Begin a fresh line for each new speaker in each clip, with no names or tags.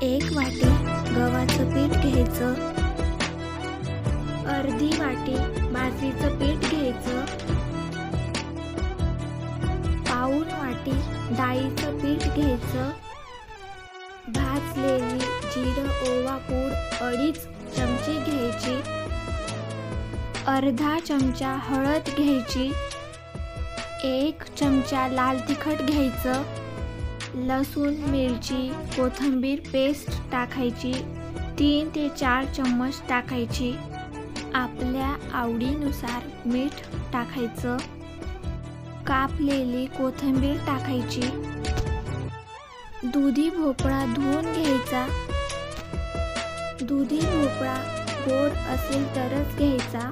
1 वाटी गव्हाचं पीठ घ्यायचं, अर्धी वाटी बाजरीचं पीठ घ्यायचं, पाऊण वाटी डाळीचं पीठ घ्यायचं, भाजलेली जिरं ओवा पूड 2.5 चमचे घ्यायची, अर्धा चमचा हळद घ्यायची, 1 चमचा लाल तिखट घ्यायचं, लसूण मिरची कोथिंबीर पेस्ट टाकायची, 3 ते 4 चम्मच टाकायची, आपल्या आवडीनुसार मीठ टाकायचं, कापलेली कोथिंबीर टाकायची, दुधी भोपळा धुवून घ्यायचा, दुधी भोपळा गोड असेल तरच घ्यायचा,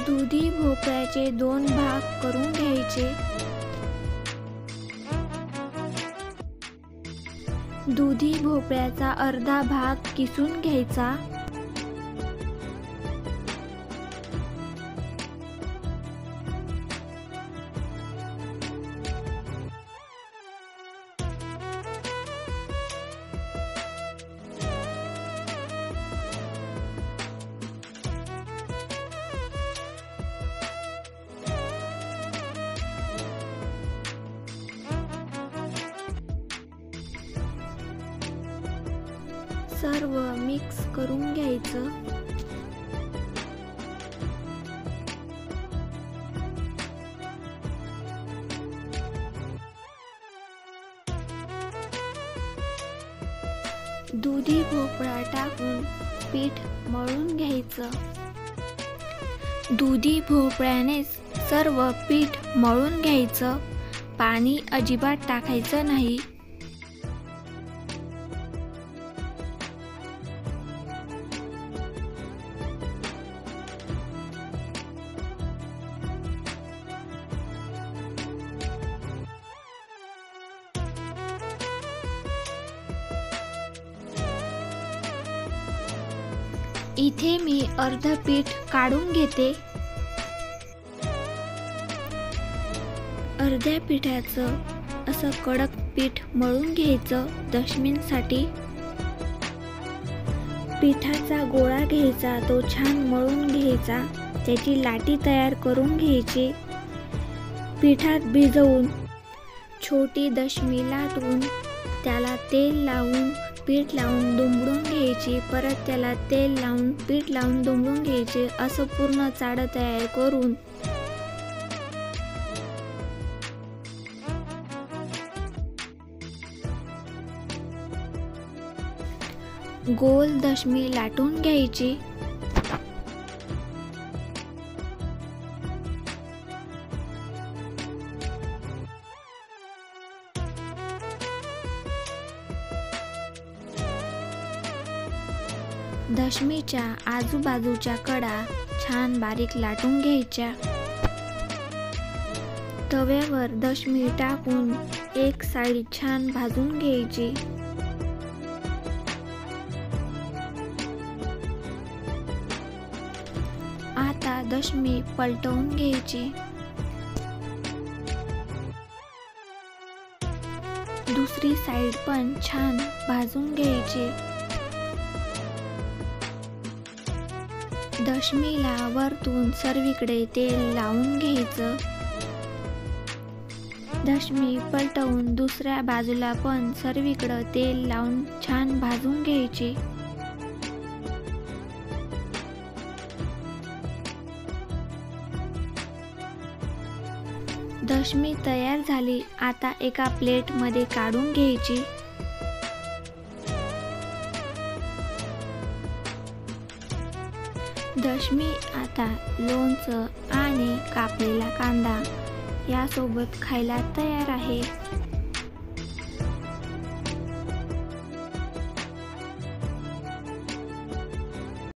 दुधी भोपळ्याचे 2 भाग करून घ्यायचे, दुधी भोपळ्याचा अर्धा भाग किसून घ्यायचा, सर्व मिक्स करून घ्यायचं, दुधी भोपळा टाकून पीठ मळून घ्यायचं, दुधी भोपळ्यानेच सर्व पीठ मळून घ्यायचं, पाणी अजिबात टाकायचं नाही. इथे मी अर्ध पीठ काढून घेते. अर्ध्या पिठाचं असं कडक पीठ मळून घ्यायचं दशमीसाठी. पिठाचा गोळा घ्यायचा, तो छान मळून घ्यायचा, त्याची लाटी तयार करून घ्यायची. पिठात भिजवून छोटी दशमी लाटून त्याला तेल लावून पीठ लावून दुमडून घ्यायची. परत त्याला तेल लावून पीठ लावून दुमडून घ्यायचे. असं पूर्ण चाळं तयार करून गोल दशमी लाटून घ्यायची. दशमीच्या आजूबाजूच्या कडा छान बारीक लाटून घ्यायच्या. तव्यावर दशमी टाकून एक साइड छान भाजून घ्यायची. आता दशमी पलटवून घ्यायची. दुसरी साइड पण छान भाजून घ्यायची. दशमीला वरतून सर्वीकडे तेल लावून घ्यायचं. दशमी पलटवून दुसऱ्या बाजूला पण सर्वीकडे तेल लावून छान भाजून घ्यायची. दशमी तयार झाली. आता एका प्लेट मध्ये काढून घ्यायची. दशमी आता लोणचं आणि कापलेला कांदा यासोबत खायला तयार आहे.